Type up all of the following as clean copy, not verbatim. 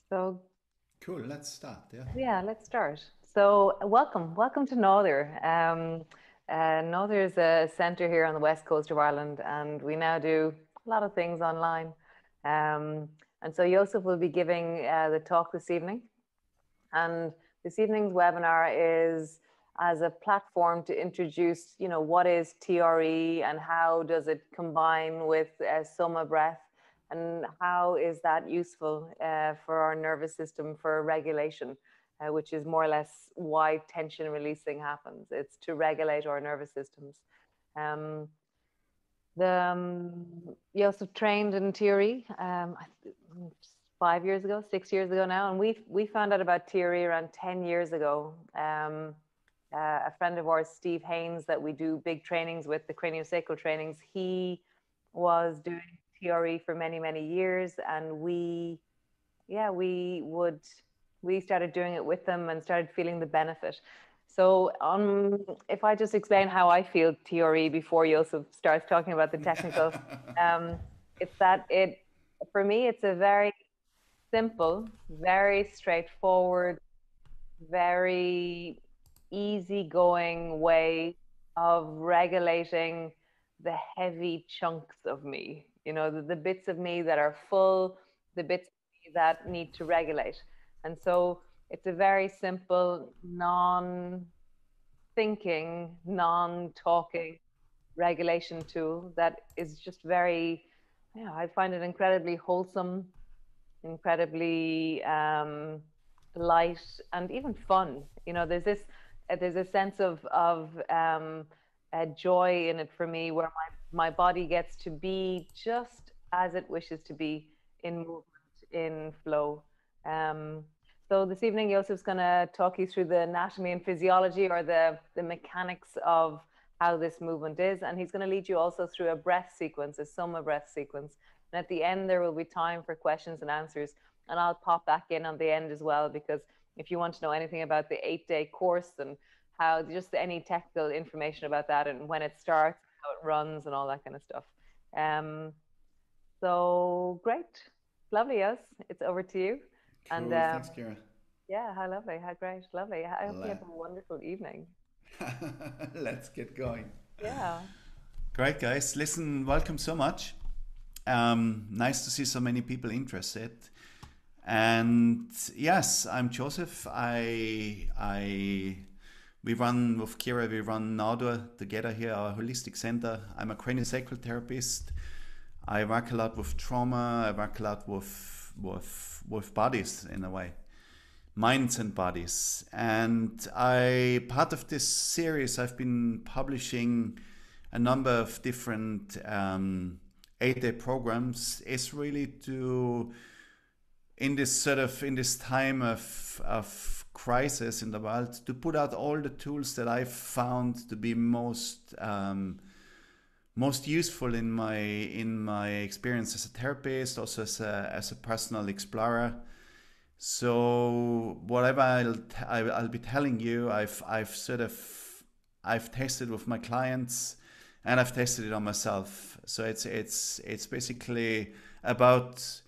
So, Cool, let's start. Yeah. yeah, let's start. So, welcome to Nother. Nother is a centre here on the west coast of Ireland, and we now do a lot of things online. And so, Joseph will be giving the talk this evening. And this evening's webinar is as a platform to introduce, what is TRE and how does it combine with Soma breath, and how is that useful for our nervous system for regulation, which is more or less why tension releasing happens. It's to regulate our nervous systems. Um, you also trained in theory 5 years ago, 6 years ago now, and we found out about theory around 10 years ago. A friend of ours, Steve Haynes, that we do big trainings with, the craniosacral trainings. He was doing TRE for many, many years, and we started doing it with them and started feeling the benefit. So if I just explain how I feel TRE before Joseph starts talking about the technical, it's that for me, it's a very simple, very straightforward, very easygoing way of regulating the heavy chunks of me, the bits of me that are full, the bits of me that need to regulate. And so it's a very simple, non thinking, non talking regulation tool that is just very, I find it incredibly wholesome, incredibly light, and even fun. There's a sense of joy in it for me, where my body gets to be just as it wishes to be, in movement, in flow. Um, so this evening, Yosef's going to talk you through the anatomy and physiology, or the mechanics of how this movement is, and he's going to lead you also through a breath sequence, a Soma breath sequence. And at the end, there will be time for questions and answers. And I'll pop back in on the end as well, because if you want to know anything about the 8-day course and how, just any technical information about that and when it starts, how it runs, and all that kind of stuff. Um, so great. Lovely, yes. It's over to you. And Cool, thanks, Kira. yeah, how lovely, how great, lovely. I hope you have Let, a wonderful evening. let's get going. Yeah. Great, guys. Listen, welcome so much. Nice to see so many people interested. And yes, I'm Joseph. We run with Kira, we run Nardua together here, our holistic center. I'm a craniosacral therapist. I work a lot with trauma. I work a lot with bodies in a way, minds and bodies. And part of this series, I've been publishing a number of different 8-day programs. Is really to, in this time of crisis in the world, to put out all the tools that I've found to be most useful in my experience as a therapist, also as a personal explorer. So whatever I'll be telling you, I've tested with my clients, and I've tested it on myself. So it's basically about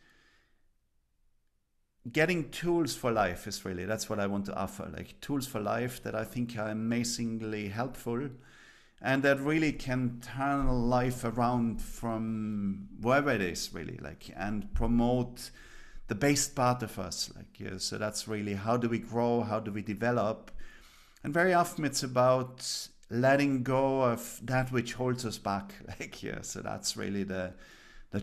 getting tools for life. Is really, that's what I want to offer, like tools for life that I think are amazingly helpful, and that really can turn life around from wherever it is, really, like, and promote the best part of us, like, yeah. So that's really, how do we grow, how do we develop. And very often it's about letting go of that which holds us back, like, yeah. So that's really the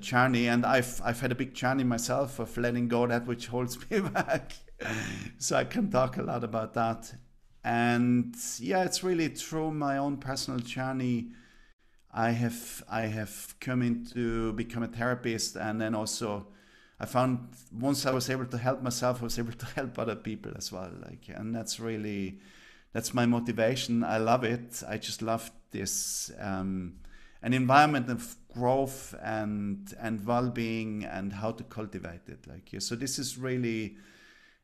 journey, and I've had a big journey myself of letting go that which holds me back. So I can talk a lot about that. And yeah, it's really through my own personal journey I have come into become a therapist, and then also I found, once I was able to help myself, I was able to help other people as well. Like, and that's my motivation. I love it. I just love this an environment of growth and well-being, and how to cultivate it. Like, yeah, so this is really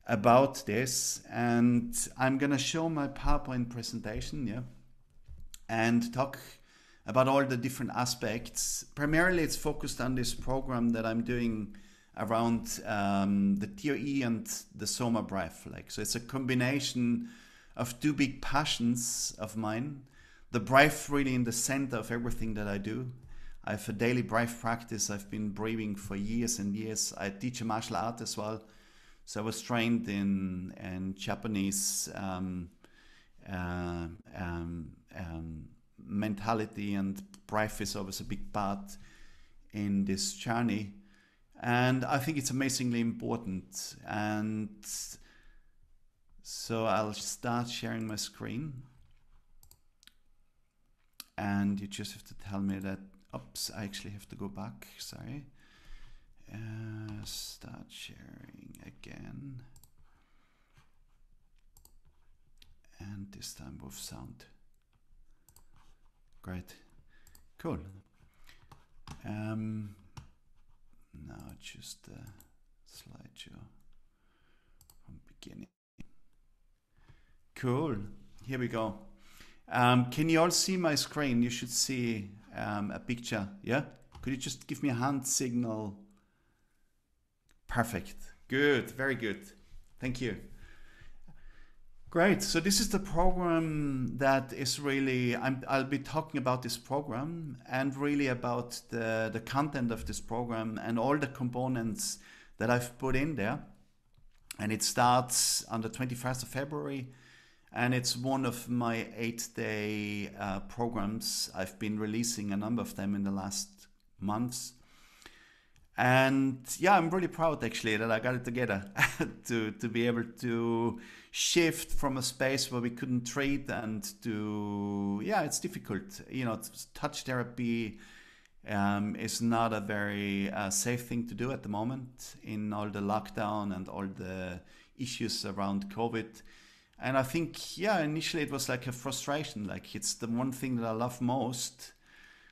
about this, and I'm gonna show my PowerPoint presentation, yeah, and talk about all the different aspects. Primarily, it's focused on this program that I'm doing around the TOE and the Soma breath. Like, so it's a combination of two big passions of mine. The breath really in the center of everything that I do. I have a daily breath practice. I've been breathing for years and years. I teach a martial art as well. So I was trained in Japanese mentality, and breath is always a big part in this journey. And I think it's amazingly important. And so I'll start sharing my screen. And you just have to tell me that, oops, I actually have to go back, sorry. Start sharing again. And this time with sound. Great, cool. Now just a slideshow from beginning. Cool, here we go. Can you all see my screen? You should see a picture, yeah? Could you just give me a hand signal? Perfect, good, very good. Thank you. Great, so this is the program that is really, I'll be talking about this program and really about the content of this program and all the components that I've put in there. And it starts on the 21st of February. And it's one of my 8-day programs. I've been releasing a number of them in the last months. And yeah, I'm really proud actually that I got it together to be able to shift from a space where we couldn't treat and to, yeah, it's difficult. You know, touch therapy is not a very safe thing to do at the moment in all the lockdown and all the issues around COVID. And I think, yeah, initially it was like a frustration, like it's the one thing that I love most.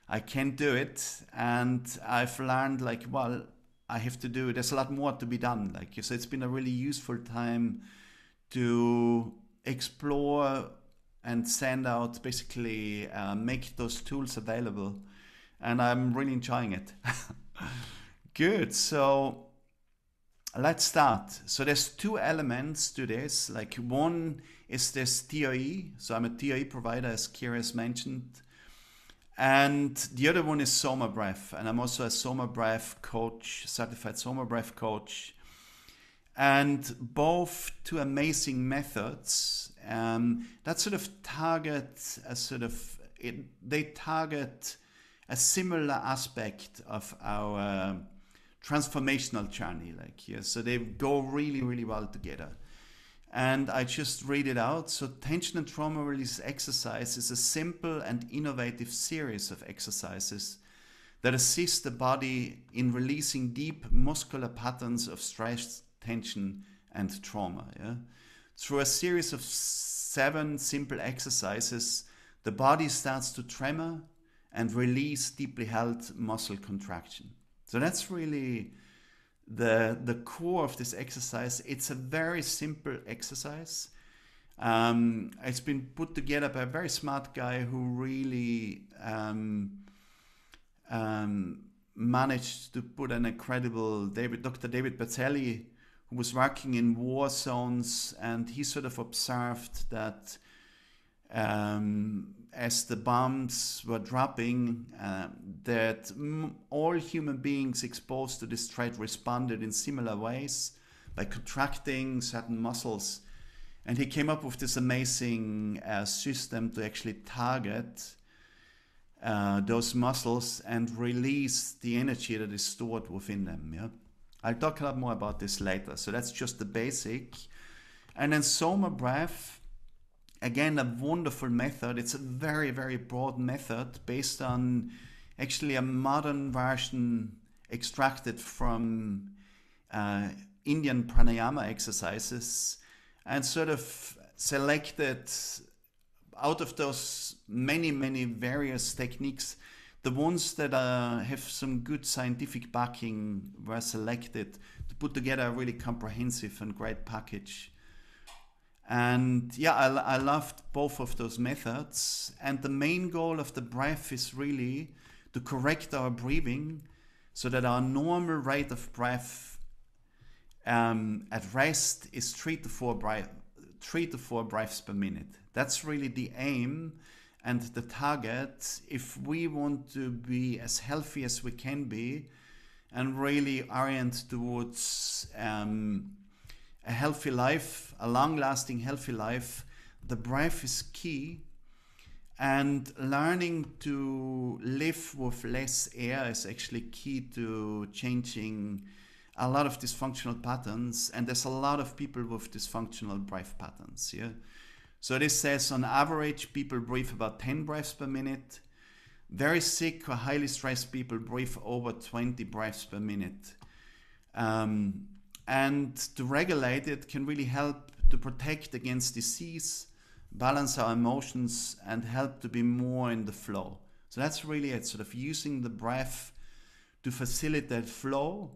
I can't do it. And I've learned like, well, I have to do it. There's a lot more to be done. Like you said, it's been a really useful time to explore and send out, basically make those tools available. And I'm really enjoying it. Good, so let's start. So there's two elements to this. Like one is this TOE. So I'm a TOE provider, as Kira has mentioned. And the other one is Soma Breath. And I'm also a Soma Breath coach, certified Soma Breath coach. And both two amazing methods that sort of target a sort of, they target a similar aspect of our transformational journey, like here. So they go really, really well together. And I just read it out. So tension and trauma release exercise is a simple and innovative series of exercises that assist the body in releasing deep muscular patterns of stress, tension, and trauma. Yeah? Through a series of 7 simple exercises, the body starts to tremor and release deeply held muscle contraction. So that's really the core of this exercise. It's a very simple exercise. It's been put together by a very smart guy who really managed to put an incredible Dr. David Berzelli, who was working in war zones, and he sort of observed that as the bombs were dropping, that all human beings exposed to this threat responded in similar ways by contracting certain muscles. And he came up with this amazing system to actually target those muscles and release the energy that is stored within them. Yeah? I'll talk a lot more about this later. So that's just the basic. And then Soma Breath, again, a wonderful method. It's a very, very broad method based on actually a modern version extracted from Indian pranayama exercises and sort of selected out of those many, many various techniques. The ones that have some good scientific backing were selected to put together a really comprehensive and great package. And yeah, I loved both of those methods. And the main goal of the breath is really to correct our breathing so that our normal rate of breath at rest is 3 to 4 breaths per minute. That's really the aim and the target if we want to be as healthy as we can be and really orient towards a healthy life, a long-lasting healthy life. The breath is key, and learning to live with less air is actually key to changing a lot of dysfunctional patterns, and there's a lot of people with dysfunctional breath patterns. Yeah, so this says on average people breathe about 10 breaths per minute. Very sick or highly stressed people breathe over 20 breaths per minute. And to regulate it can really help to protect against disease, balance our emotions, and help to be more in the flow. So that's really it, sort of using the breath to facilitate flow,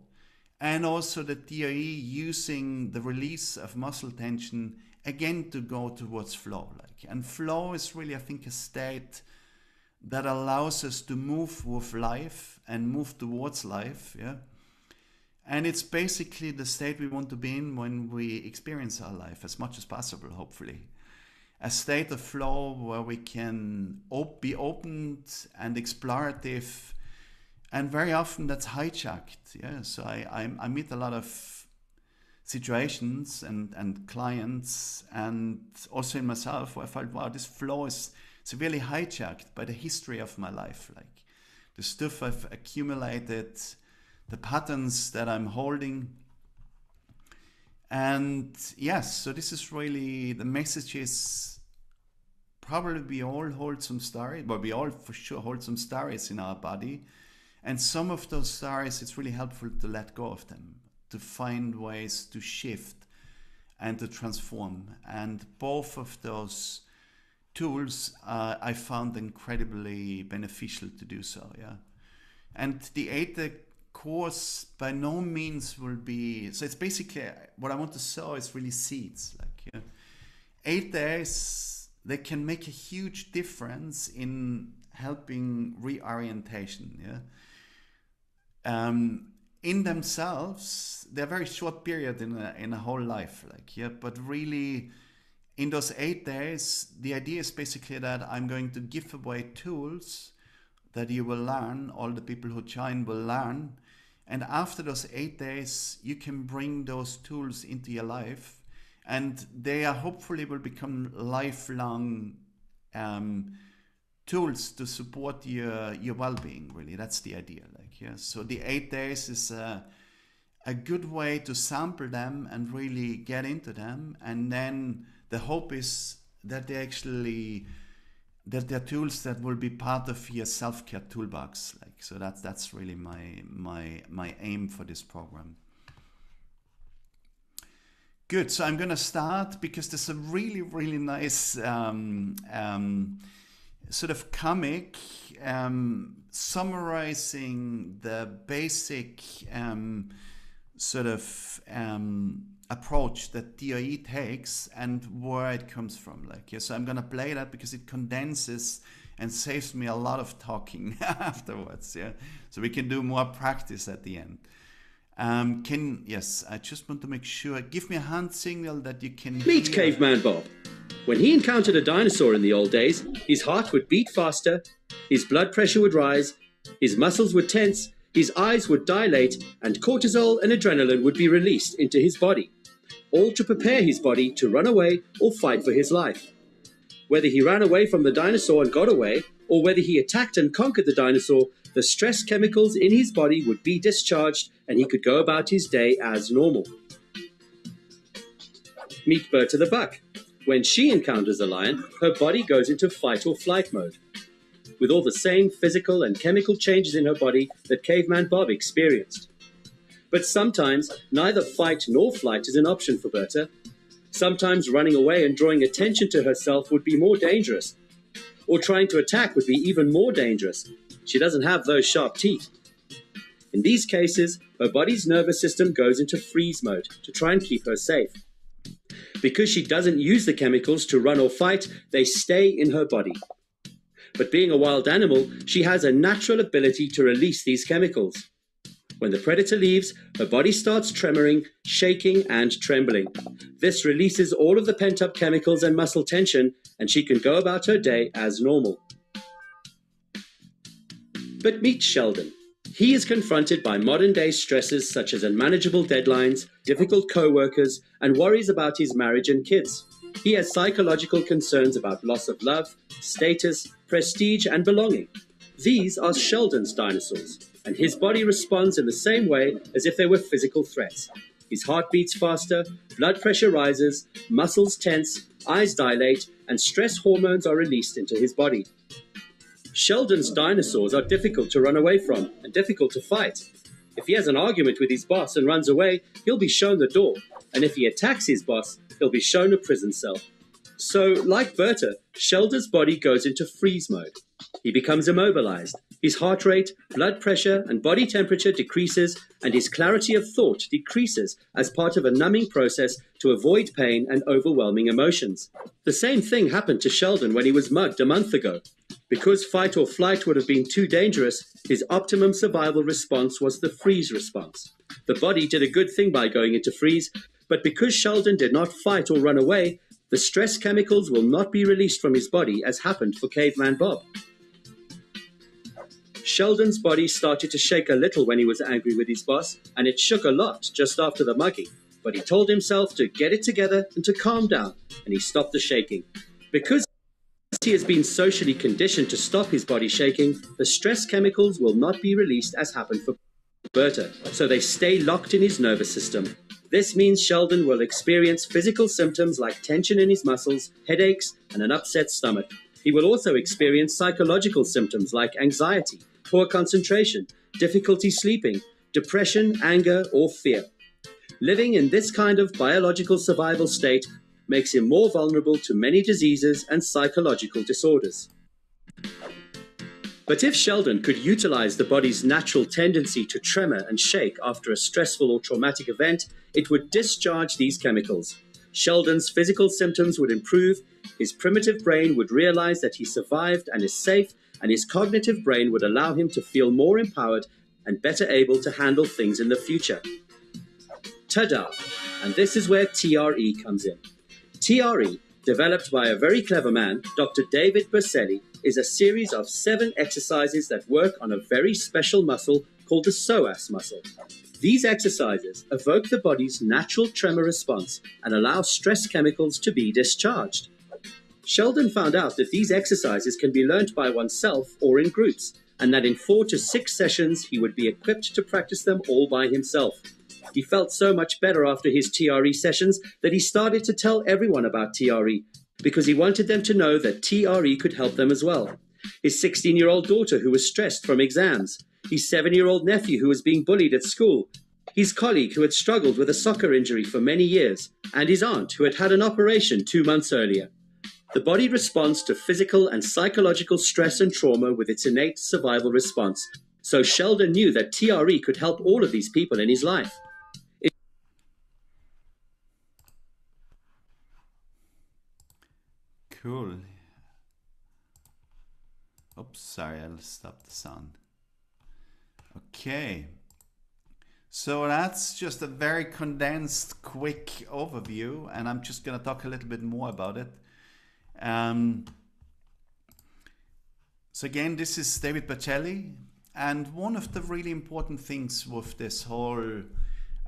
and also the TRE using the release of muscle tension again to go towards flow. And flow is really, I think, a state that allows us to move with life and move towards life. Yeah. And it's basically the state we want to be in when we experience our life as much as possible, hopefully. A state of flow where we can be opened and explorative, and very often that's hijacked. Yeah, so I meet a lot of situations and clients, and also in myself, where I felt, wow, this flow is severely hijacked by the history of my life, like the stuff I've accumulated, the patterns that I'm holding. And yes, so this is really the message is probably we all hold some stories, but we all for sure hold some stories in our body. And some of those stories, it's really helpful to let go of them, to find ways to shift and to transform. And both of those tools I found incredibly beneficial to do so. Yeah. And the ATE course by no means will be, so it's basically what I want to sow is really seeds. Like, yeah, 8 days, they can make a huge difference in helping reorientation. Yeah. In themselves, they're a very short period in a whole life. Like, yeah, but really in those 8 days, the idea is basically that I'm going to give away tools that you will learn, all the people who join will learn. And after those 8 days, you can bring those tools into your life, and they are hopefully will become lifelong tools to support your well-being. Really, that's the idea. Like, yeah. So the 8 days is a good way to sample them and really get into them, and then the hope is that they actually, that they're tools that will be part of your self-care toolbox. Like, so that's really my aim for this program. Good. So I'm gonna start because there's a really, really nice sort of comic summarizing the basic sort of approach that TRE takes and where it comes from. Like, yeah, so I'm gonna play that because it condenses and saves me a lot of talking afterwards. Yeah, so we can do more practice at the end. Yes, I just want to make sure. Give me a hand signal that you can Meet Caveman Bob. When he encountered a dinosaur in the old days, his heart would beat faster, his blood pressure would rise, his muscles would tense, his eyes would dilate, and cortisol and adrenaline would be released into his body, all to prepare his body to run away or fight for his life. Whether he ran away from the dinosaur and got away, or whether he attacked and conquered the dinosaur, the stress chemicals in his body would be discharged and he could go about his day as normal. Meet Berta the buck. When she encounters a lion, her body goes into fight or flight mode, with all the same physical and chemical changes in her body that Caveman Bob experienced. But sometimes neither fight nor flight is an option for Berta. Sometimes running away and drawing attention to herself would be more dangerous, or trying to attack would be even more dangerous. She doesn't have those sharp teeth. In these cases, her body's nervous system goes into freeze mode to try and keep her safe. Because she doesn't use the chemicals to run or fight, they stay in her body. But being a wild animal, she has a natural ability to release these chemicals. When the predator leaves, her body starts tremoring, shaking, and trembling. This releases all of the pent-up chemicals and muscle tension, and she can go about her day as normal. But meet Sheldon. He is confronted by modern-day stresses such as unmanageable deadlines, difficult co-workers, and worries about his marriage and kids. He has psychological concerns about loss of love, status, prestige, and belonging. These are Sheldon's dinosaurs, and his body responds in the same way as if they were physical threats. His heart beats faster, blood pressure rises, muscles tense, eyes dilate, and stress hormones are released into his body. Sheldon's dinosaurs are difficult to run away from and difficult to fight. If he has an argument with his boss and runs away, he'll be shown the door, and if he attacks his boss, he'll be shown a prison cell. So, like Berta, Sheldon's body goes into freeze mode. He becomes immobilized. His heart rate, blood pressure, and body temperature decreases, and his clarity of thought decreases as part of a numbing process to avoid pain and overwhelming emotions. The same thing happened to Sheldon when he was mugged a month ago. Because fight or flight would have been too dangerous, his optimum survival response was the freeze response. The body did a good thing by going into freeze, but because Sheldon did not fight or run away, the stress chemicals will not be released from his body as happened for Caveman Bob. Sheldon's body started to shake a little when he was angry with his boss, and it shook a lot just after the mugging. But he told himself to get it together and to calm down, and he stopped the shaking. Because he has been socially conditioned to stop his body shaking, the stress chemicals will not be released as happened for Berta, so they stay locked in his nervous system. This means Sheldon will experience physical symptoms like tension in his muscles, headaches, and an upset stomach. He will also experience psychological symptoms like anxiety, poor concentration, difficulty sleeping, depression, anger, or fear. Living in this kind of biological survival state makes him more vulnerable to many diseases and psychological disorders. But if Sheldon could utilize the body's natural tendency to tremor and shake after a stressful or traumatic event, it would discharge these chemicals. Sheldon's physical symptoms would improve, his primitive brain would realize that he survived and is safe, and his cognitive brain would allow him to feel more empowered and better able to handle things in the future. Ta-da! And this is where TRE comes in. TRE, developed by a very clever man, Dr. David Berceli, is a series of 7 exercises that work on a very special muscle called the psoas muscle. These exercises evoke the body's natural tremor response and allow stress chemicals to be discharged. Sheldon found out that these exercises can be learnt by oneself or in groups, and that in 4 to 6 sessions he would be equipped to practice them all by himself. He felt so much better after his TRE sessions that he started to tell everyone about TRE, because he wanted them to know that TRE could help them as well. His 16-year-old daughter who was stressed from exams, his 7-year-old nephew who was being bullied at school, his colleague who had struggled with a soccer injury for many years, and his aunt who had had an operation 2 months earlier. The body responds to physical and psychological stress and trauma with its innate survival response, so Sheldon knew that TRE could help all of these people in his life. Cool. Oops, sorry, I'll stop the sound. Okay. So that's just a very condensed, quick overview, and I'm just going to talk a little bit more about it. So again, this is David Berceli, and one of the really important things with this whole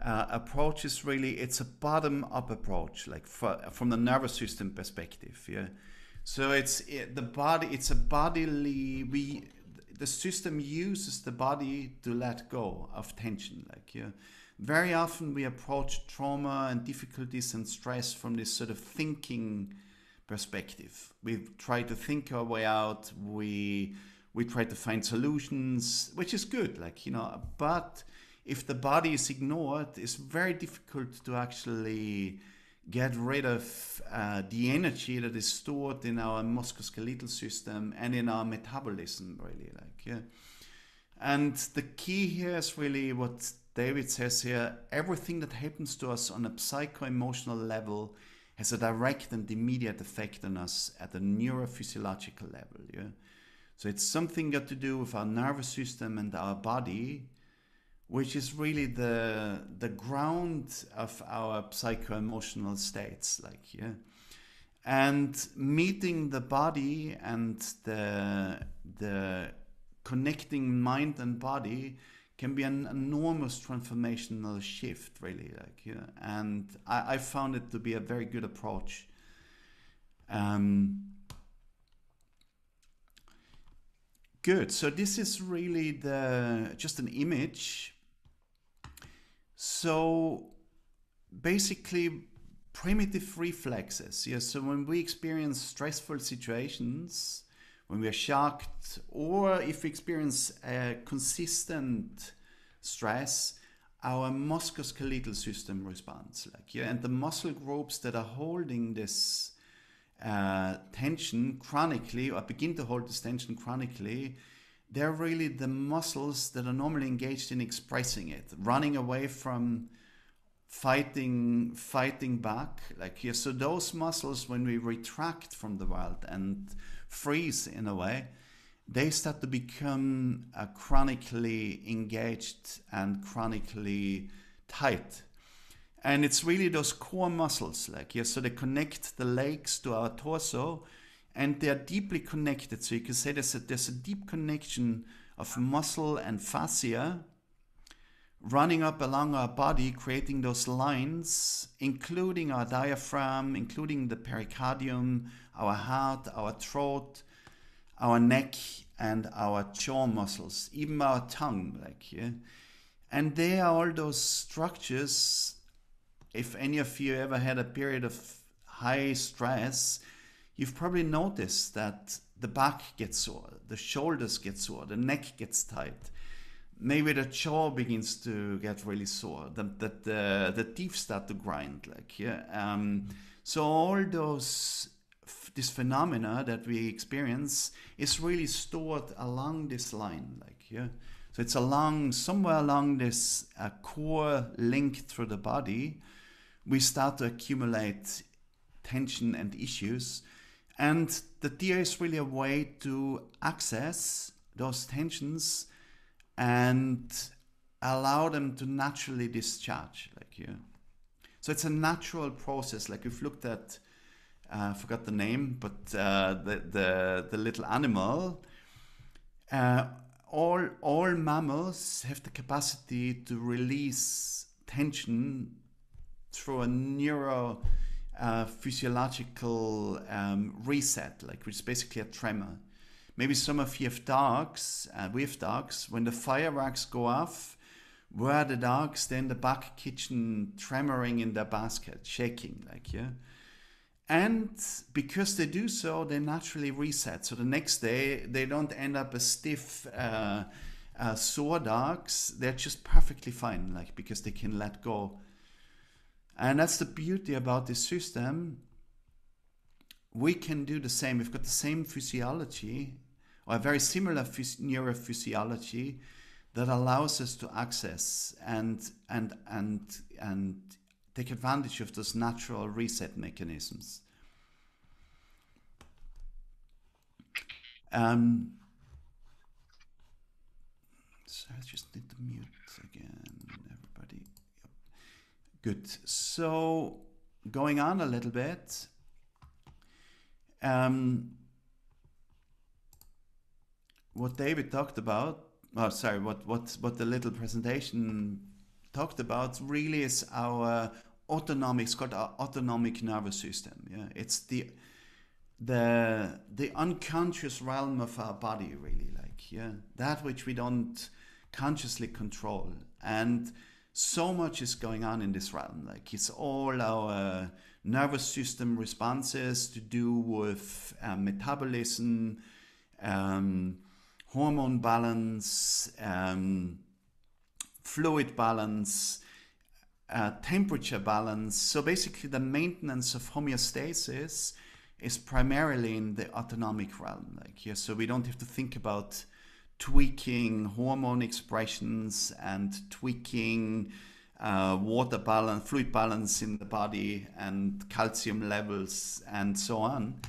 approach is really it's a bottom-up approach, like from the nervous system perspective. Yeah, so the system uses the body to let go of tension. Like, yeah, very often we approach trauma and difficulties and stress from this sort of thinking perspective. We try to think our way out. We try to find solutions, which is good, like, you know, but if the body is ignored, it's very difficult to actually get rid of the energy that is stored in our musculoskeletal system and in our metabolism, really, like, yeah. And the key here is really what David says here: everything that happens to us on a psycho-emotional level has a direct and immediate effect on us at a neurophysiological level, yeah. So it's something got to do with our nervous system and our body, which is really the ground of our psycho-emotional states, like, yeah. And meeting the body and the connecting mind and body can be an enormous transformational shift, really, like, yeah. And I found it to be a very good approach. Good. So this is really just an image. So basically, primitive reflexes. Yeah. So when we experience stressful situations, when we are shocked, or if we experience a consistent stress, our musculoskeletal system responds. Like, yeah, and the muscle groups that are holding this tension chronically, or begin to hold this tension chronically, they're really the muscles that are normally engaged in expressing it, running away from fighting back. Like, yeah, so those muscles, when we retract from the world and freeze in a way, they start to become chronically engaged and chronically tight. And it's really those core muscles, like, yeah, so they connect the legs to our torso, and they are deeply connected. So you can say there's a deep connection of muscle and fascia running up along our body, creating those lines, including our diaphragm, including the pericardium, our heart, our throat, our neck, and our jaw muscles, even our tongue, like, yeah. And they are all those structures. If any of you ever had a period of high stress, you've probably noticed that the back gets sore, the shoulders get sore, the neck gets tight. Maybe the jaw begins to get really sore, the teeth start to grind, like, yeah. So all this phenomena that we experience is really stored along this line, like, yeah. So it's somewhere along this core link through the body, we start to accumulate tension and issues. And the TR is really a way to access those tensions and allow them to naturally discharge, like, yeah. So it's a natural process. Like, we've looked at, I forgot the name, but the little animal. All mammals have the capacity to release tension through a neuro physiological reset, like, which is basically a tremor. Maybe some of you have dogs, we have dogs, when the fireworks go off, where are the dogs? They're in the back kitchen tremoring in their basket, shaking, like, yeah. And because they do so, they naturally reset. So the next day, they don't end up as stiff, sore dogs. They're just perfectly fine, like, because they can let go. And that's the beauty about this system. We can do the same. We've got the same physiology, or a very similar neurophysiology, that allows us to access and take advantage of those natural reset mechanisms. So I just need to mute again, everybody. Yep. Good. So going on a little bit, what David talked about, what the little presentation talked about really is our autonomic, it's called our autonomic nervous system. Yeah, it's the unconscious realm of our body, really, like, yeah, that which we don't consciously control. And so much is going on in this realm. Like, it's all our nervous system responses to do with metabolism, hormone balance, fluid balance, temperature balance. So basically the maintenance of homeostasis is primarily in the autonomic realm. Like, yeah, so we don't have to think about tweaking hormone expressions and tweaking water balance, fluid balance in the body, and calcium levels and so on.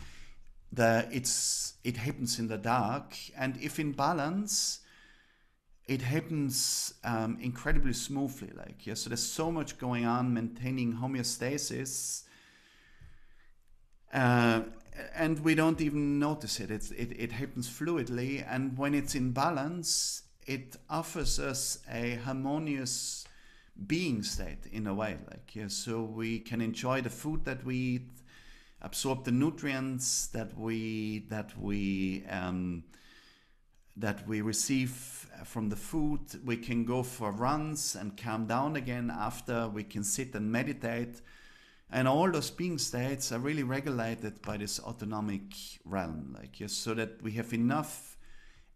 It happens in the dark, and if in balance, it happens incredibly smoothly. Like, yeah, so there's so much going on, maintaining homeostasis, and we don't even notice it. It happens fluidly, and when it's in balance, it offers us a harmonious being state in a way. Like, yeah, so we can enjoy the food that we eat, absorb the nutrients that we receive from the food. We can go for runs and calm down again after. We can sit and meditate. And all those being states are really regulated by this autonomic realm, like, yes, so that we have enough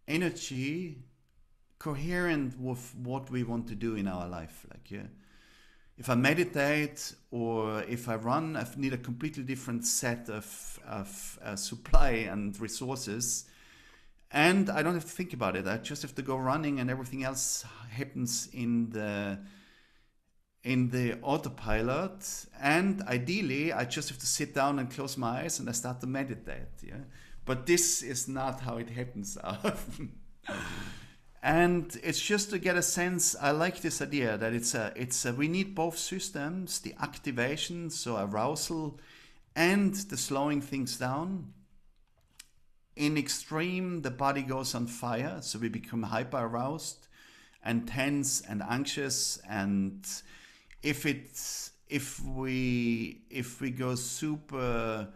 energy coherent with what we want to do in our life. Like, yeah, if I meditate or if I run, I need a completely different set of supply and resources. And I don't have to think about it. I just have to go running, and everything else happens in the autopilot. And ideally, I just have to sit down and close my eyes and I start to meditate. Yeah, but this is not how it happens often. And it's just to get a sense. I like this idea that it's we need both systems: the activation, so arousal, and the slowing things down. In extreme, the body goes on fire, so we become hyper aroused and tense and anxious. And if we go super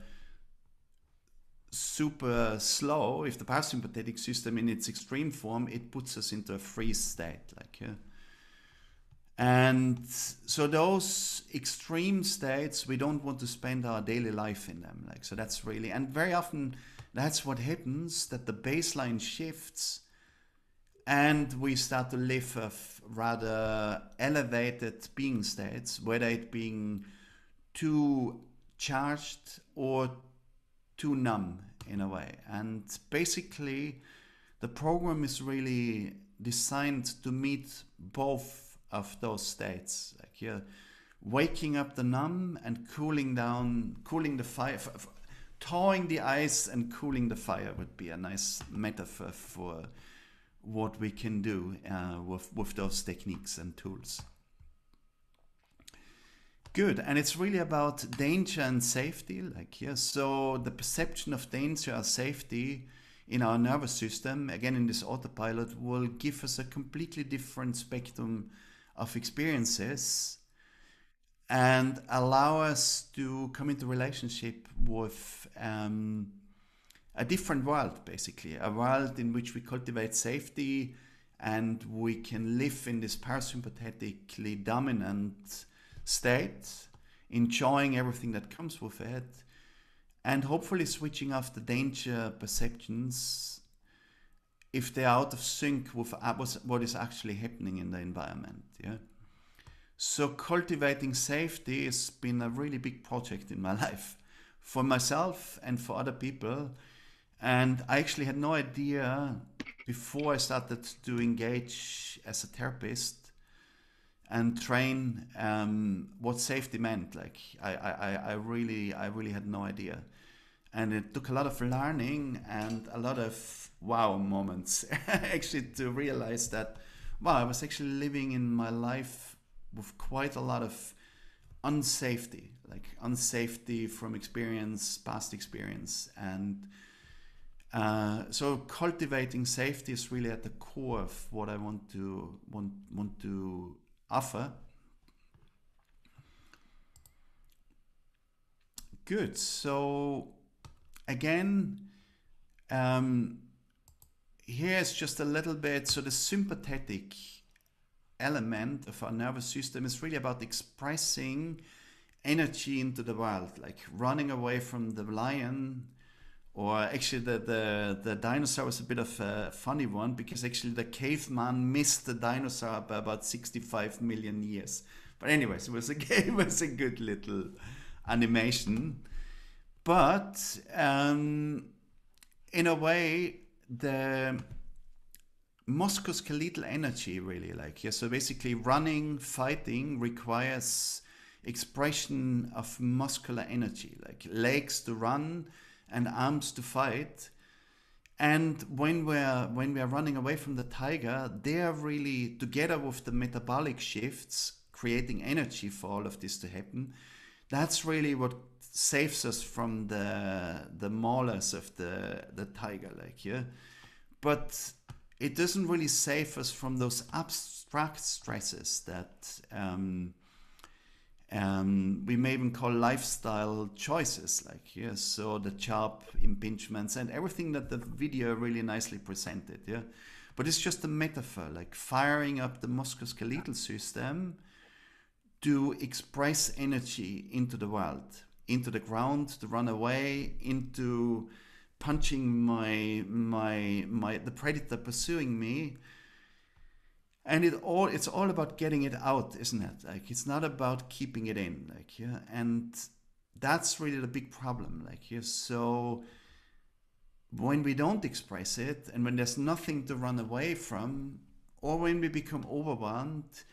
slow, if the parasympathetic system in its extreme form, it puts us into a freeze state, like, yeah. And so those extreme states, we don't want to spend our daily life in them, like, so that's really, and very often that's what happens, that the baseline shifts and we start to live of rather elevated being states, whether it being too charged or too numb in a way. And basically the program is really designed to meet both of those states, like, yeah, waking up the numb and cooling the fire. Thawing the ice and cooling the fire would be a nice metaphor for what we can do with those techniques and tools. Good. And it's really about danger and safety, like, yeah, so the perception of danger or safety in our nervous system, again in this autopilot, will give us a completely different spectrum of experiences and allow us to come into relationship with a different world, basically, a world in which we cultivate safety and we can live in this parasympathetically dominant state, enjoying everything that comes with it, and hopefully switching off the danger perceptions if they're out of sync with what is actually happening in the environment. Yeah. So cultivating safety has been a really big project in my life, for myself and for other people. And I actually had no idea before I started to engage as a therapist and train what safety meant. Like, I really had no idea. And it took a lot of learning and a lot of wow moments actually to realize that, wow, I was actually living in my life with quite a lot of unsafety, like unsafety from experience, past experience. And so cultivating safety is really at the core of what I want to offer. Good. So again, here's just a little bit. So the sympathetic element of our nervous system is really about expressing energy into the world, like running away from the lion. Or actually the dinosaur was a bit of a funny one, because actually the caveman missed the dinosaur by about 65 million years. But anyways, it was a good little animation. But in a way, the musculoskeletal energy really, like, yeah, so basically running, fighting requires expression of muscular energy, like legs to run and arms to fight. And when we're running away from the tiger, they're really together with the metabolic shifts, creating energy for all of this to happen. That's really what saves us from the maulers of the tiger, like, yeah. But it doesn't really save us from those abstract stresses that we may even call lifestyle choices, like, yeah, so the job impingements and everything that the video really nicely presented, yeah. But it's just a metaphor, like firing up the musculoskeletal system to express energy into the world, into the ground, to run away, into punching the predator pursuing me. And it's all about getting it out, isn't it? Like, it's not about keeping it in, like, yeah. And that's really the big problem, like, yeah. So when we don't express it, and when there's nothing to run away from, or when we become overwhelmed,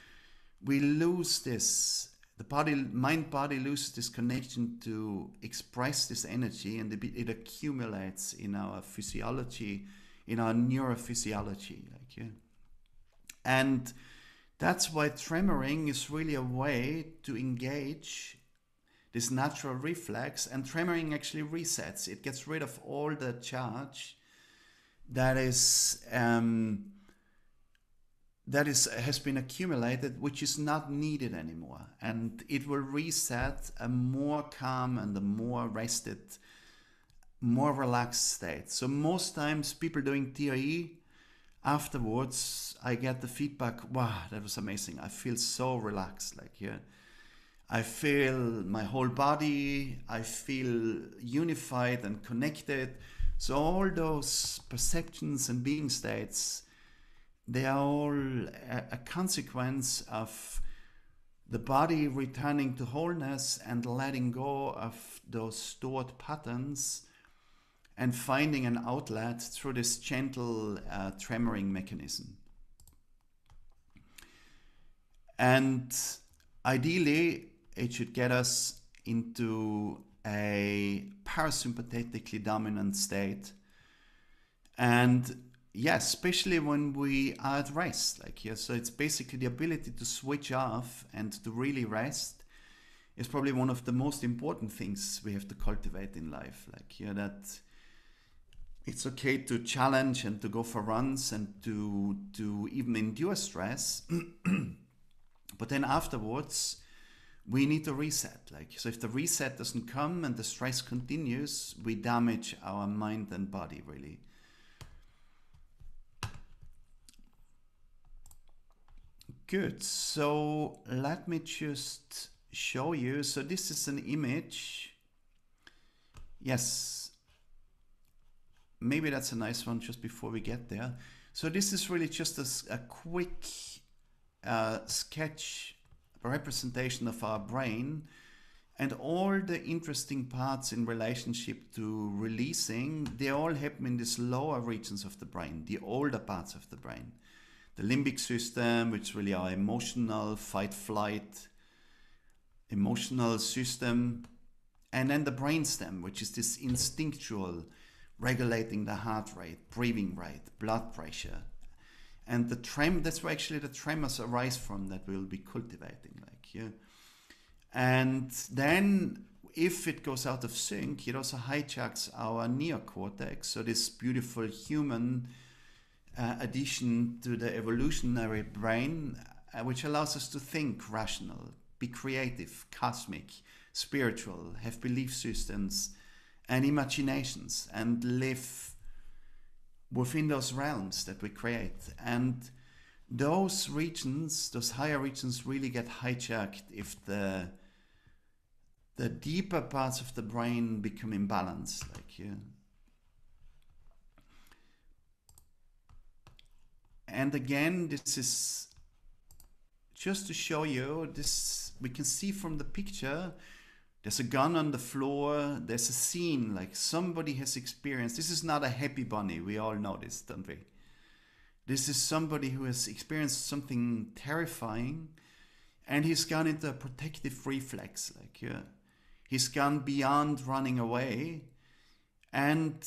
we lose this. The mind-body loses this connection to express this energy, and it accumulates in our physiology, in our neurophysiology, like, yeah. And that's why tremoring is really a way to engage this natural reflex. And tremoring actually resets. It gets rid of all the charge that has been accumulated, which is not needed anymore. And it will reset a more calm and a more rested, more relaxed state. So most times people doing TRE, afterwards, I get the feedback, wow, that was amazing. I feel so relaxed, like, yeah. I feel my whole body, I feel unified and connected. So all those perceptions and being states, they are all a consequence of the body returning to wholeness and letting go of those stored patterns and finding an outlet through this gentle tremoring mechanism. And ideally, it should get us into a parasympathetically dominant state. And yes, especially when we are at rest, like, yeah. So it's basically the ability to switch off and to really rest is probably one of the most important things we have to cultivate in life. Like, yeah, that it's okay to challenge and to go for runs and to even endure stress. But then afterwards, we need to reset. Like, so if the reset doesn't come and the stress continues, we damage our mind and body, really. Good. So let me just show you. So this is an image. Yes. Maybe that's a nice one just before we get there. So this is really just a quick sketch, a representation of our brain and all the interesting parts in relationship to releasing. They all happen in these lower regions of the brain, the older parts of the brain. The limbic system, which is really our emotional fight-flight emotional system, and then the brainstem, which is this instinctual, regulating the heart rate, breathing rate, blood pressure. And that's where actually the tremors arise from, that we'll be cultivating, like, yeah. And then if it goes out of sync, it also hijacks our neocortex, so this beautiful human addition to the evolutionary brain, which allows us to think rational, be creative, cosmic, spiritual, have belief systems and imaginations, and live within those realms that we create. And those regions, those higher regions, really get hijacked if the deeper parts of the brain become imbalanced, like, yeah. And again, this is just to show you this. We can see from the picture, there's a gun on the floor, there's a scene, like somebody has experienced. This is not a happy bunny, we all know this, don't we? This is somebody who has experienced something terrifying, and he's gone into a protective reflex, like, yeah. He's gone beyond running away, and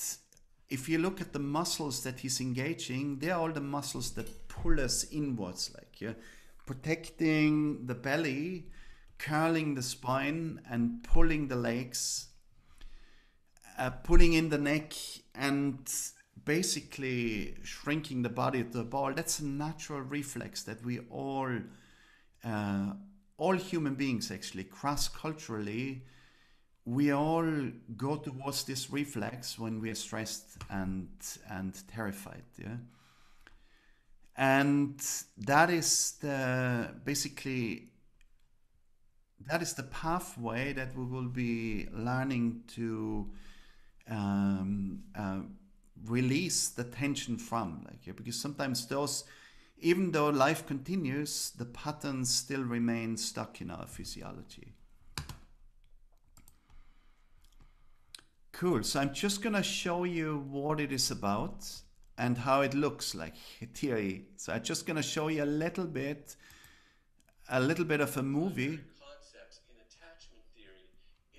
if you look at the muscles that he's engaging, they're all the muscles that pull us inwards, like, yeah, protecting the belly, curling the spine, and pulling the legs, pulling in the neck, and basically shrinking the body to a ball. That's a natural reflex that we all human beings, actually, cross-culturally, we all go towards this reflex when we are stressed and terrified, yeah. And that is the pathway that we will be learning to release the tension from, like, yeah, because sometimes those, even though life continues, the patterns still remain stuck in our physiology. Cool. So I'm just gonna show you what it is about and how it looks like, theory. So I'm just gonna show you a little bit of a movie. Concepts in attachment theory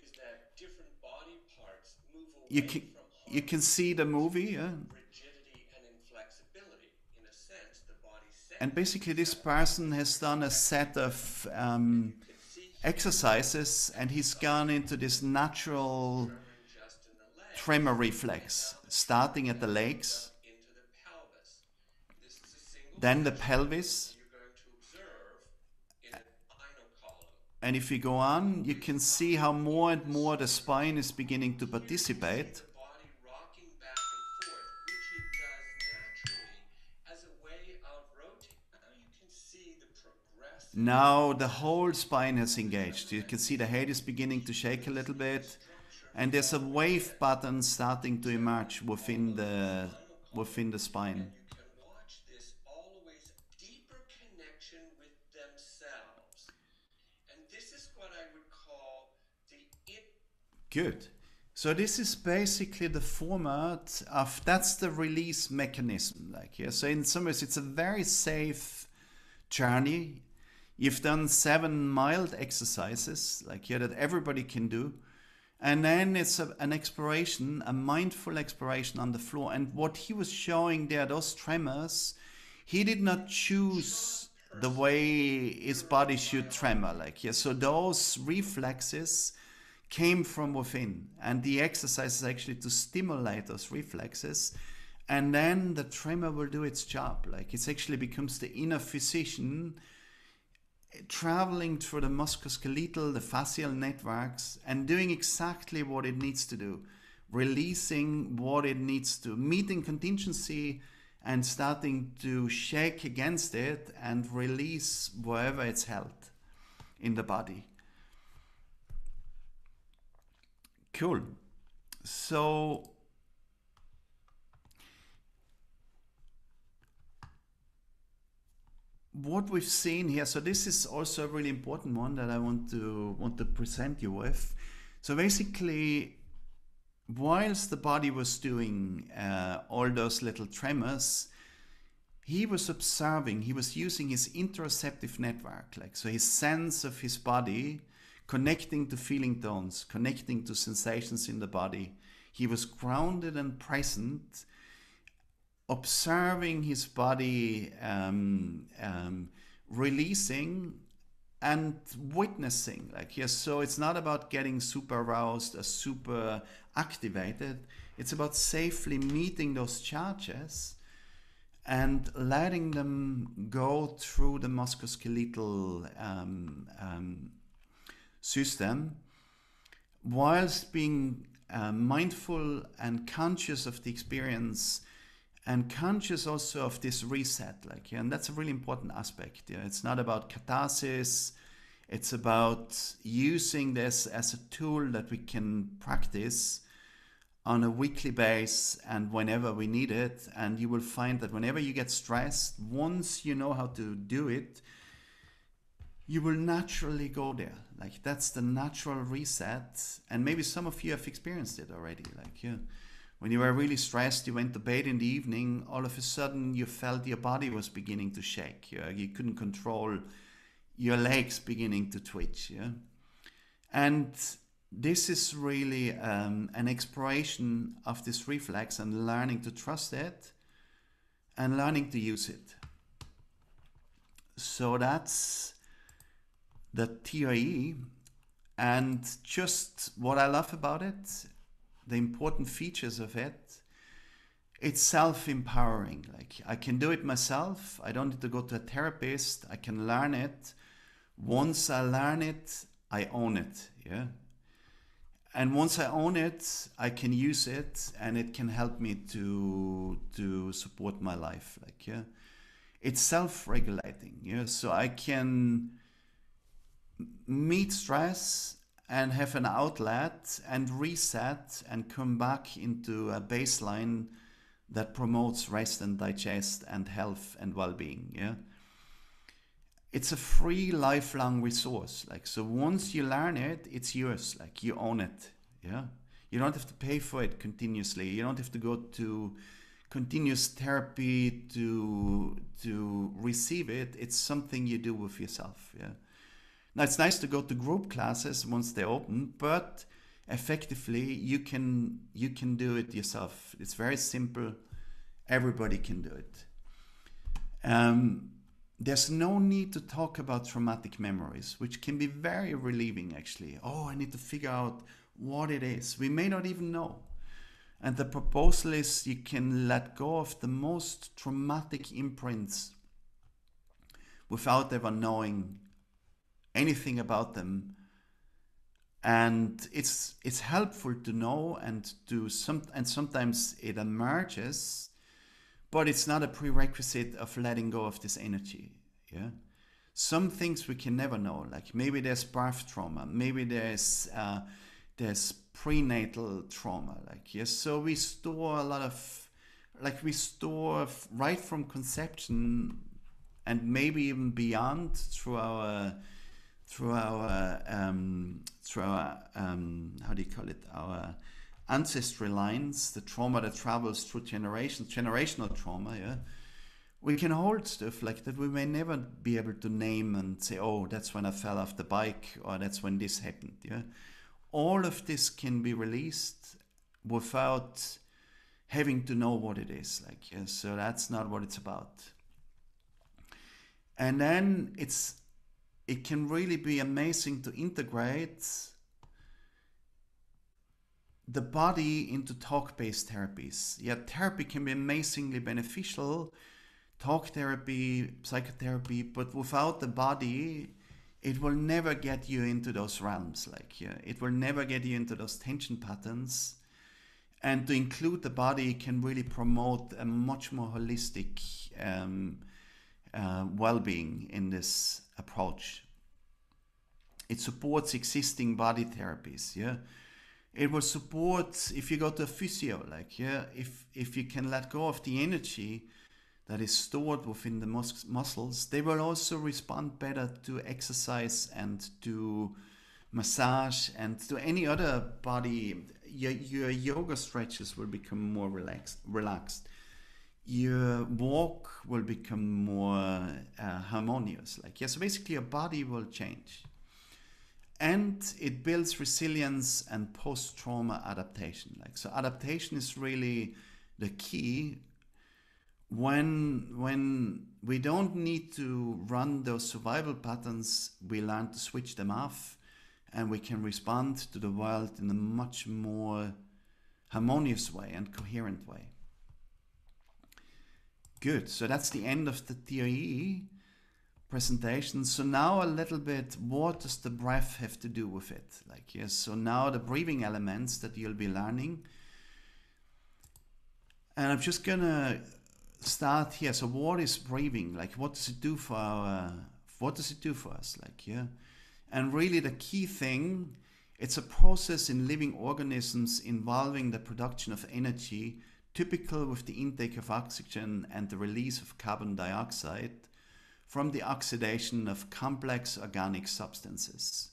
is that different body parts move away You can see the movie, yeah? rigidity and inflexibility. In a sense, the body and basically this person has done a set of exercises, and he's gone into this natural tremor reflex, starting at the legs, then the pelvis, and if you go on, you can see how more and more the spine is beginning to participate. Now the whole spine has engaged. You can see the head is beginning to shake a little bit, and there's a wave pattern starting to emerge within the spine. You can watch this always deeper connection with themselves. And this is what I would call the Good. So this is basically the format of, that's the release mechanism. Like, yeah. So in some ways it's a very safe journey. You've done 7 mild exercises, like, yeah, that everybody can do. And then it's an exploration, a mindful exploration on the floor. And what he was showing there, those tremors, he did not choose the way his body should tremor. Like, yeah, so those reflexes came from within. And the exercise is actually to stimulate those reflexes. And then the tremor will do its job. Like, it actually becomes the inner physician traveling through the musculoskeletal, the fascial networks, and doing exactly what it needs to do, releasing what it needs to, meeting contingency and starting to shake against it and release wherever it's held in the body. Cool. So what we've seen here, so this is also a really important one that I want to present you with. So basically, whilst the body was doing all those little tremors, he was observing, he was using his interoceptive network, like, so his sense of his body, connecting to feeling tones, connecting to sensations in the body. He was grounded and present, observing his body, releasing and witnessing. Like, yes, so it's not about getting super aroused or super activated. It's about safely meeting those charges and letting them go through the musculoskeletal system, whilst being mindful and conscious of the experience, and conscious also of this reset, like, yeah, and that's a really important aspect. Yeah, it's not about catharsis. It's about using this as a tool that we can practice on a weekly basis and whenever we need it. And you will find that whenever you get stressed, once you know how to do it, you will naturally go there. Like, that's the natural reset. And maybe some of you have experienced it already. Like, yeah, when you were really stressed, you went to bed in the evening, all of a sudden you felt your body was beginning to shake. Yeah? You couldn't control your legs beginning to twitch. Yeah? And this is really an exploration of this reflex and learning to trust it and learning to use it. So that's the TRE, and just what I love about it, the important features of it, it's self-empowering. Like, I can do it myself. I don't need to go to a therapist. I can learn it. Once I learn it, I own it. Yeah. And once I own it, I can use it, and it can help me to support my life. Like, yeah, it's self-regulating. Yeah, so I can meet stress and have an outlet and reset and come back into a baseline that promotes rest and digest and health and well-being. Yeah, it's a free lifelong resource. Like, so once you learn it, it's yours. Like, you own it. Yeah, you don't have to pay for it continuously. You don't have to go to continuous therapy to receive it. It's something you do with yourself. Yeah. Now, it's nice to go to group classes once they're open, but effectively you can do it yourself. It's very simple. Everybody can do it. There's no need to talk about traumatic memories, which can be very relieving, actually. Oh, I need to figure out what it is. We may not even know. And the proposal is you can let go of the most traumatic imprints without ever knowing anything about them. And it's helpful to know and sometimes it emerges, but it's not a prerequisite of letting go of this energy. Yeah, some things we can never know. Like, maybe there's birth trauma, maybe there's prenatal trauma. Like, yes, so we store a lot of, like, we store right from conception and maybe even beyond through our how do you call it, our ancestry lines, the trauma that travels through generations, generational trauma. Yeah, we can hold stuff like that we may never be able to name and say, oh, that's when I fell off the bike, or that's when this happened. Yeah, all of this can be released without having to know what it is. Like, yeah, so that's not what it's about. And then it can really be amazing to integrate the body into talk-based therapies. Yeah, therapy can be amazingly beneficial, talk therapy, psychotherapy, but without the body, it will never get you into those realms. Like, yeah, it will never get you into those tension patterns. And to include the body can really promote a much more holistic well-being in this approach. It supports existing body therapies. Yeah, it will support if you go to a physio. Like, yeah, if you can let go of the energy that is stored within the muscles, they will also respond better to exercise and to massage and to any other body. Your yoga stretches will become more relaxed. Your walk will become more harmonious. Like, yeah, so basically your body will change. And it builds resilience and post-trauma adaptation. Like, so adaptation is really the key. When we don't need to run those survival patterns, we learn to switch them off, and we can respond to the world in a much more harmonious way and coherent way. Good, so that's the end of the TRE presentation. So now a little bit, what does the breath have to do with it? Like, yes, so now the breathing elements that you'll be learning. And I'm just gonna start here. So what is breathing? Like, what does it do for us? Like, yeah. And really the key thing, it's a process in living organisms involving the production of energy, typical with the intake of oxygen and the release of carbon dioxide from the oxidation of complex organic substances.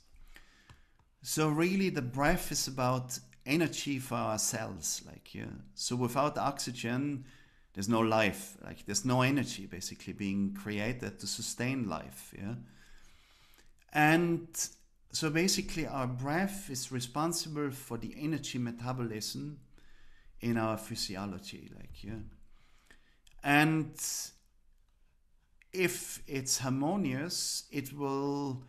So really the breath is about energy for our cells. Like, yeah. So without oxygen, there's no life. Like, there's no energy basically being created to sustain life. Yeah. And So basically our breath is responsible for the energy metabolism in our physiology, like, yeah. And if it's harmonious, it will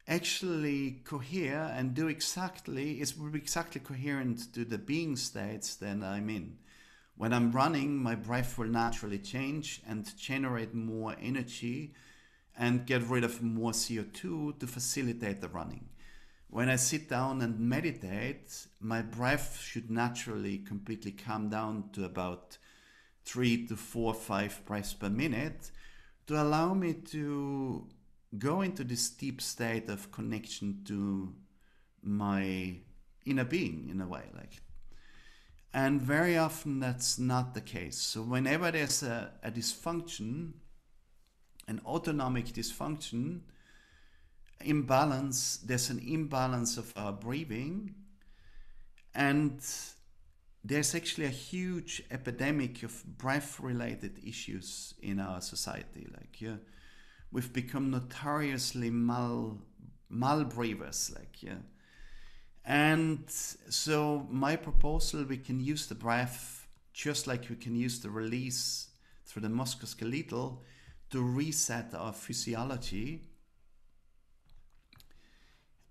actually cohere and do exactly, it will be exactly coherent to the being states that I'm in. When I'm running, my breath will naturally change and generate more energy and get rid of more CO2 to facilitate the running. When I sit down and meditate, my breath should naturally completely calm down to about 3 to 4, 5 breaths per minute to allow me to go into this deep state of connection to my inner being in a way, like. And very often that's not the case. So whenever there's a dysfunction, an autonomic dysfunction, imbalance, there's an imbalance of our breathing, and there's actually a huge epidemic of breath-related issues in our society. Like, yeah, we've become notoriously mal-breathers, like, yeah. And so my proposal, we can use the breath just like we can use the release through the musculoskeletal to reset our physiology.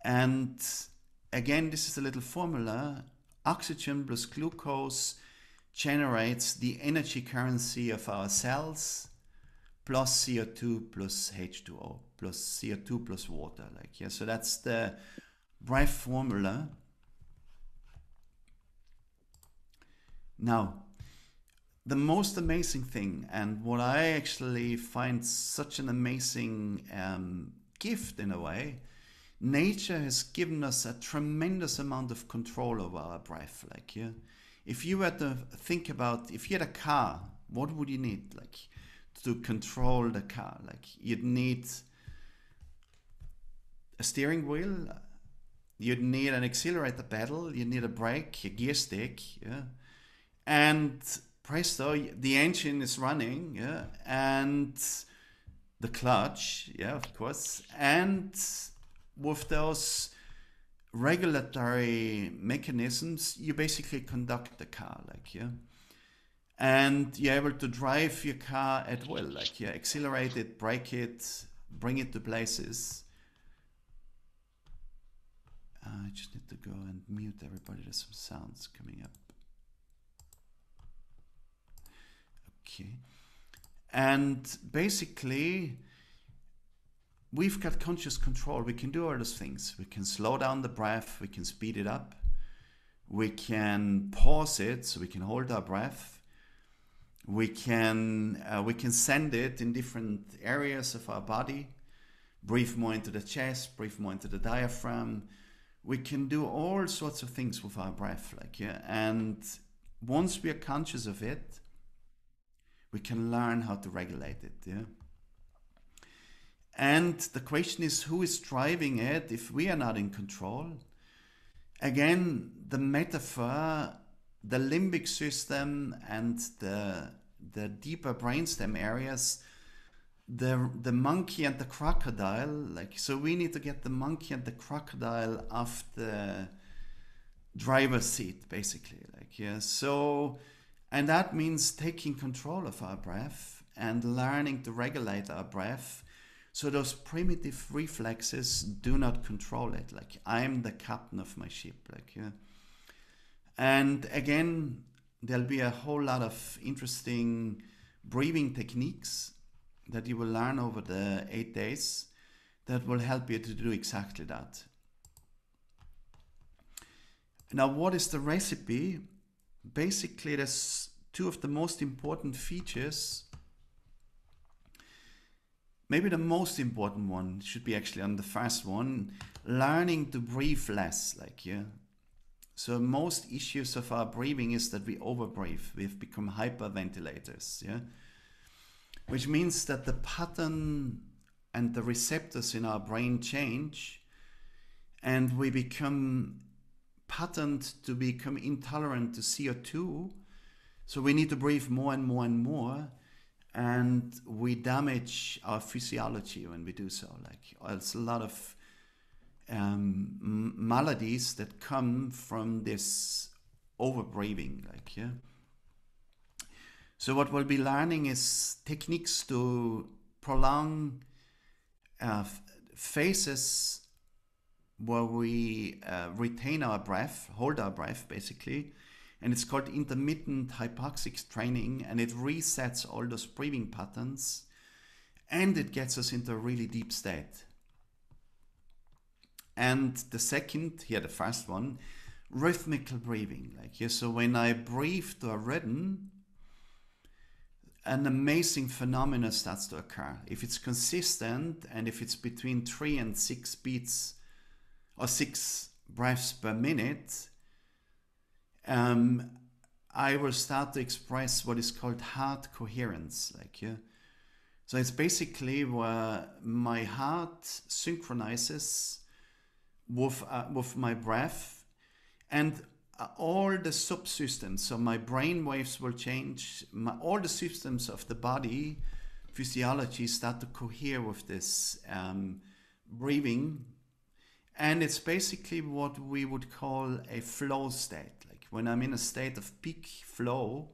And again, this is a little formula. Oxygen plus glucose generates the energy currency of our cells plus CO2 plus H2O plus CO2 plus water. Like, yeah, so that's the breath formula. Now, the most amazing thing, and what I actually find such an amazing gift in a way, nature has given us a tremendous amount of control over our breath. Like, yeah, if you were to think about, if you had a car, what would you need, like, to control the car? Like, you'd need a steering wheel, you'd need an accelerator pedal, you'd need a brake, a gear stick, yeah, and presto, the engine is running, yeah, and the clutch, yeah, of course, and with those regulatory mechanisms, you basically conduct the car, like, yeah, and you're able to drive your car at will, like, yeah, accelerate it, brake it, bring it to places. I just need to go and mute everybody. There's some sounds coming up. Okay. And basically, we've got conscious control. We can do all those things. We can slow down the breath. We can speed it up. We can pause it so we can hold our breath. We can send it in different areas of our body. Breathe more into the chest. Breathe more into the diaphragm. We can do all sorts of things with our breath, like, yeah. And once we are conscious of it, we can learn how to regulate it, yeah. And the question is, who is driving it if we are not in control? Again, the metaphor, the limbic system and the deeper brainstem areas, the monkey and the crocodile, like, so we need to get the monkey and the crocodile off the driver's seat, basically, like, yeah. So, and that means taking control of our breath and learning to regulate our breath so those primitive reflexes do not control it, like, I'm the captain of my ship, like, yeah. And again, there'll be a whole lot of interesting breathing techniques that you will learn over the 8 days that will help you to do exactly that. Now, what is the recipe? Basically, there's two of the most important features. Maybe the most important one should be actually on the first one, learning to breathe less, like, yeah. So most issues of our breathing is that we overbreathe. We've become hyperventilators, yeah. Which means that the pattern and the receptors in our brain change, and we become patterned to become intolerant to CO2. So we need to breathe more and more and more, and we damage our physiology when we do so. Like, it's a lot of maladies that come from this over-breathing, like, yeah. So what we'll be learning is techniques to prolong phases where we retain our breath, hold our breath basically, and it's called intermittent hypoxic training, and it resets all those breathing patterns, and it gets us into a really deep state. And the second, here the first one, rhythmical breathing, like, yeah, so when I breathe to a rhythm, an amazing phenomena starts to occur. If it's consistent, and if it's between 3 and 6 beats or 6 breaths per minute, I will start to express what is called heart coherence, like, yeah. So it's basically where my heart synchronizes with my breath, and all the subsystems, so my brain waves will change, all the systems of the body physiology start to cohere with this breathing, and it's basically what we would call a flow state. Like when I'm in a state of peak flow,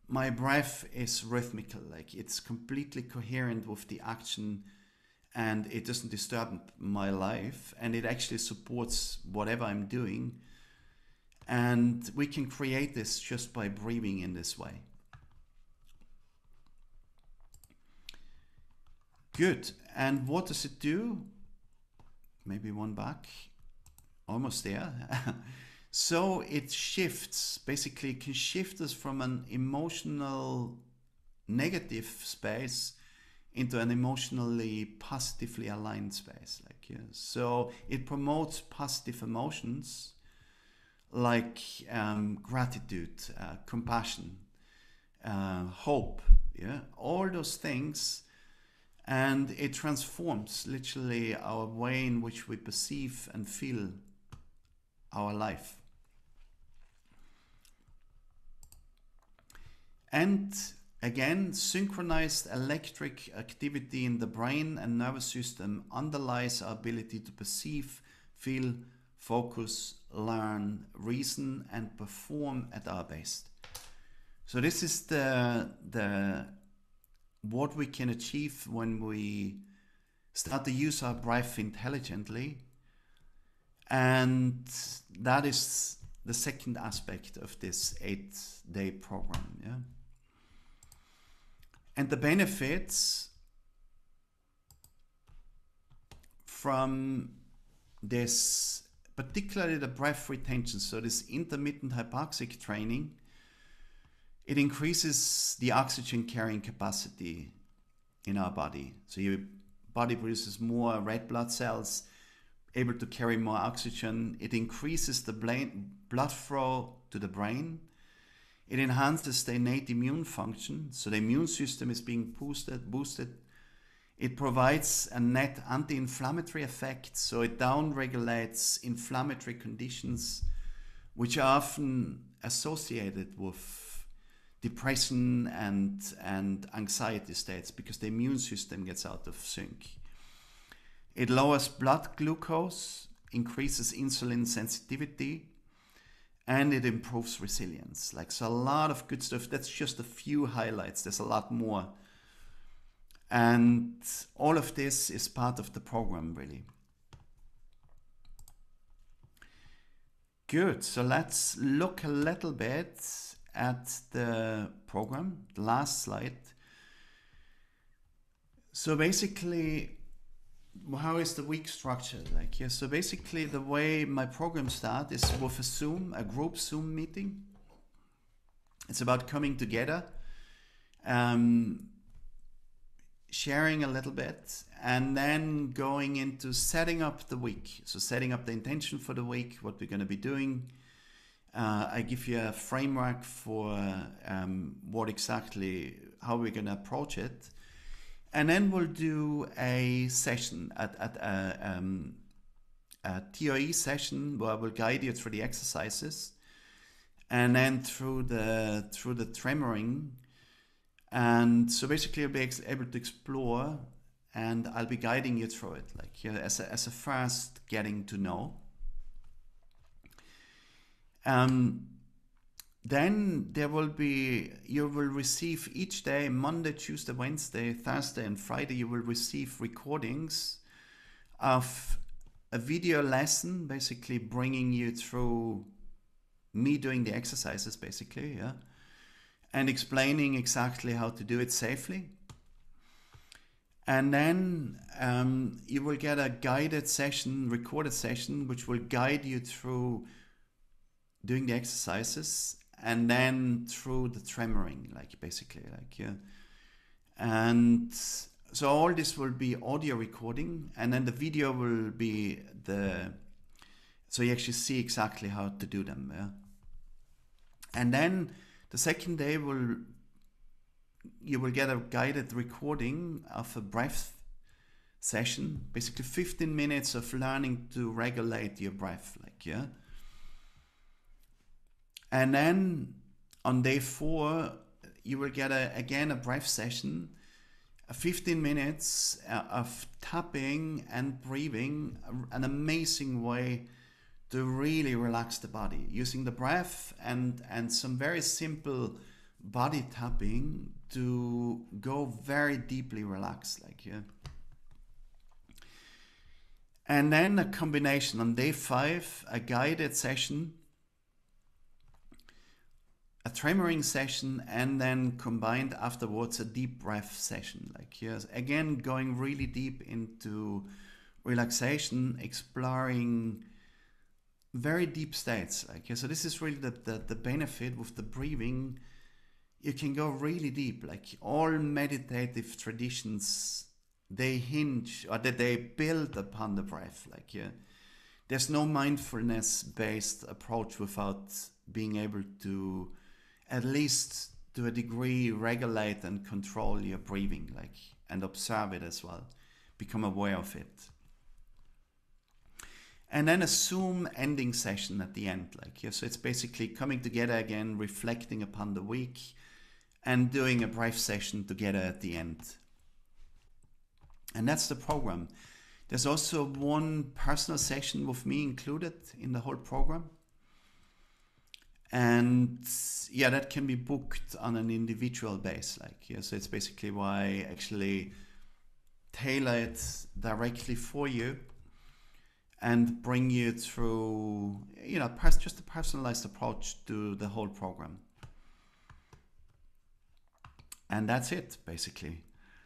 my breath is rhythmical, like it's completely coherent with the action, and it doesn't disturb my life, and it actually supports whatever I'm doing. And we can create this just by breathing in this way. Good. And what does it do? Maybe one back. Almost there. So it shifts, basically it can shift us from an emotional negative space into an emotionally positively aligned space. Like, yeah. So it promotes positive emotions like gratitude, compassion, hope, yeah, all those things, and it transforms literally our way in which we perceive and feel our life. And again, synchronized electric activity in the brain and nervous system underlies our ability to perceive, feel, focus, learn, reason, and perform at our best. So this is the what we can achieve when we start to use our breath intelligently, and that is the second aspect of this 8-day program. Yeah, and the benefits from this, particularly the breath retention, so this intermittent hypoxic training, it increases the oxygen carrying capacity in our body. So your body produces more red blood cells, able to carry more oxygen. It increases the blood flow to the brain. It enhances the innate immune function, so the immune system is being boosted. It provides a net anti-inflammatory effect, so it down-regulates inflammatory conditions which are often associated with depression and anxiety states, because the immune system gets out of sync. It lowers blood glucose, increases insulin sensitivity, and it improves resilience. Like, so a lot of good stuff. That's just a few highlights. There's a lot more. And all of this is part of the program, really. Good. So let's look a little bit at the program. The last slide. So basically, how is the week structured? Like, yeah, so basically the way my program starts is with a group Zoom meeting. It's about coming together, sharing a little bit, and then going into setting up the week. So setting up the intention for the week, what we're going to be doing. I give you a framework for how we're going to approach it. And then we'll do a session, a TOE session, where I will guide you through the exercises, and then through the tremoring. And so basically you'll be able to explore and I'll be guiding you through it, like, you know, as a first getting to know. Then there will be, you will receive each day, Monday, Tuesday, Wednesday, Thursday, and Friday, you will receive recordings of a video lesson, basically bringing you through me doing the exercises, basically, yeah, and explaining exactly how to do it safely. And then you will get a guided session, recorded session, which will guide you through doing the exercises, and then through the tremoring, like, basically, like, yeah. And so all this will be audio recording, and then the video will be so you actually see exactly how to do them, yeah. And then the second day you will get a guided recording of a breath session, basically 15 minutes of learning to regulate your breath, like, yeah. And then on day 4, you will get again a breath session, 15 minutes of tapping and breathing, an amazing way to really relax the body, using the breath and some very simple body tapping to go very deeply relaxed, like, yeah. And then a combination on day 5, a guided session, a tremoring session, and then combined afterwards a deep breath session, like, yes, again going really deep into relaxation, exploring very deep states, like, yeah. So this is really the benefit with the breathing. You can go really deep, like all meditative traditions, they hinge, or that they build upon the breath, like, yeah. There's no mindfulness based approach without being able to, at least to a degree, regulate and control your breathing, like, and observe it as well, become aware of it. And then a Zoom ending session at the end, like, yeah. So it's basically coming together again, reflecting upon the week, and doing a breath session together at the end. And that's the program. There's also one personal session with me included in the whole program. And yeah, that can be booked on an individual base, like, yeah. So it's basically why I actually tailor it directly for you and bring you through, you know, just a personalized approach to the whole program. And that's it, basically.